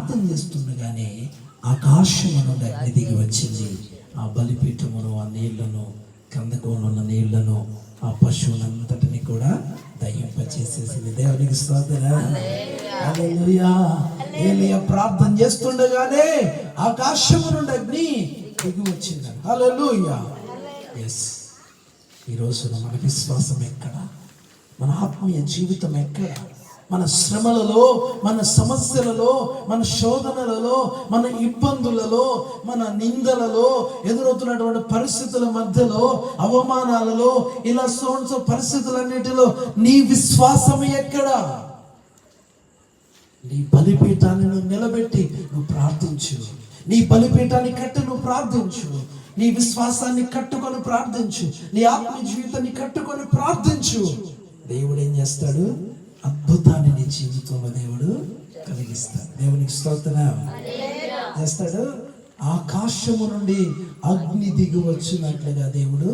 ప్రార్థన చేస్తుండగానే ఆకాశము నుండి అగ్ని దిగి వచ్చింది. ఆ బలిపీఠమును, ఆ నీళ్లను, కందకంలో ఉన్న నీళ్లను, ఆ పశువులంతటిని కూడా దహింపచేసేసింది. దేవునికి స్తోత్రం. హల్లెలూయా. ఏలీయా ప్రార్థన చేస్తుండగానే ఆకాశము నుండి అగ్ని దిగి వచ్చింది. హల్లెలూయా. ఎస్, ఈ రోజున మన విశ్వాసం ఎక్కడ, మన ఆత్మీయ జీవితం ఎక్కడ? మన శ్రమలలో, మన సమస్యలలో, మన శోధనలలో, మన ఇబ్బందులలో, మన నిందలలో, ఎదురవుతున్నటువంటి పరిస్థితుల మధ్యలో, అవమానాలలో, ఇలా సోన్సో పరిస్థితులన్నిటిలో నీ విశ్వాసం ఎక్కడ? నీ బలిపీఠాన్ని నువ్వు నిలబెట్టి నువ్వు ప్రార్థించు. నీ బలిపీఠాన్ని కట్టి నువ్వు ప్రార్థించు. నీ విశ్వాసాన్ని కట్టుకొని ప్రార్థించు. నీ ఆత్మీయ జీవితాన్ని కట్టుకొని ప్రార్థించు. దేవుడు ఏం చేస్తాడు? అద్భుతాన్ని నీ జీవితంలో దేవుడు కలిగిస్తాడు. దేవునికి స్తోత్రం. చేస్తాడు. ఆకాశము నుండి అగ్ని దిగి వచ్చినట్లుగా దేవుడు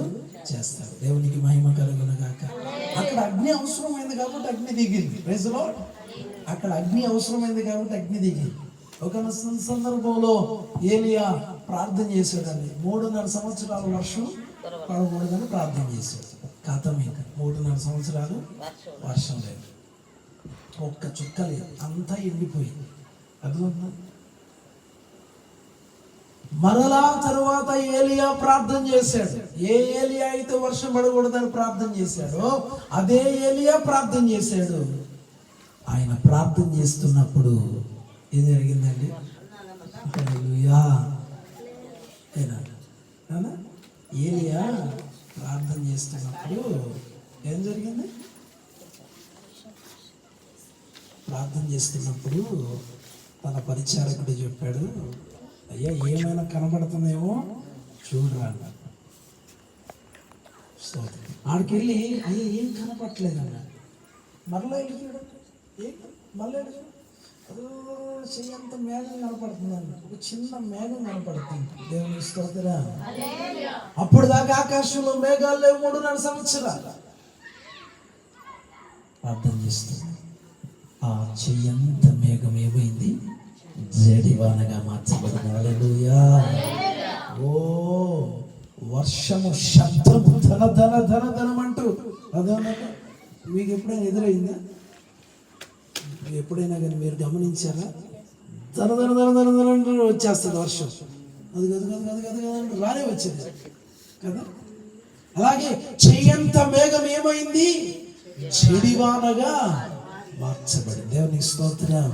చేస్తాడు. దేవునికి మహిమ కలుగును గాక. అక్కడ అగ్ని అవసరమైంది కాబట్టి అగ్ని దిగింది. Praise the Lord. అక్కడ అగ్ని అవసరమైంది కాబట్టి అగ్ని దిగింది. ఒక సందర్భంలో ఏలీయా ప్రార్థన చేశాడండి. 3.5 సంవత్సరాలు వర్షం పడకూడదని ప్రార్థన చేశాడు. కథం ఇంకా 3.5 సంవత్సరాలు వర్షం లేదు, ఒక్క చుక్క లేదు, అంతా ఎండిపోయింది. అర్థమవుతుందా? మరలా తరువాత ఏలీయా ప్రార్థన చేశాడు. ఏ ఏలీయా అయితే వర్షం పడకూడదని ప్రార్థన చేశాడో అదే ఏలీయా ప్రార్థన చేశాడు. ఆయన ప్రార్థన చేస్తున్నప్పుడు ఏం జరిగిందండి? హల్లెలూయా. ఏలీయా ప్రార్థన చేస్తున్నప్పుడు ఏం జరిగింది? ప్రార్థన చేస్తున్నప్పుడు తన పరిచారకుడు చెప్పాడు, అయ్యా ఏమైనా కనబడుతుందేమో చూడరా. ఆడికి వెళ్ళి అయ్యా ఏం కనపడట్లేదన్న. మరలా వెళ్ళి చూడండి, మళ్ళీ చెయ్యంత మేఘం కనపడుతుందండి. ఒక చిన్న మేఘం కనపడుతుంది. దేవుని స్తోత్రం. అప్పుడు దాకా ఆకాశంలో మేఘాలు లేవు. 3.5 సంవత్సరాలు ప్రార్థన చేస్తుంది. ఆ చెయ్యంత మేఘం ఏమైంది? జడివానగా మార్చబడింది. హల్లెలూయా. ఓ వర్షము శబ్దము ధన ధన ధన ధనమంటూ అదనగా మీకు ఎప్పుడైనా ఎదురైందా? ఎప్పుడైనా కానీ మీరు గమనించారా? ధన ధన ధన ధన ధన వచ్చేస్తుంది వర్షం. అది కదా కదా కదా కదా కదా రానే వచ్చింది కదా. అలాగే చెయ్యంత మేఘం ఏమైంది? చెడివానగా మార్చబడి. దేవునికి స్తోత్రం.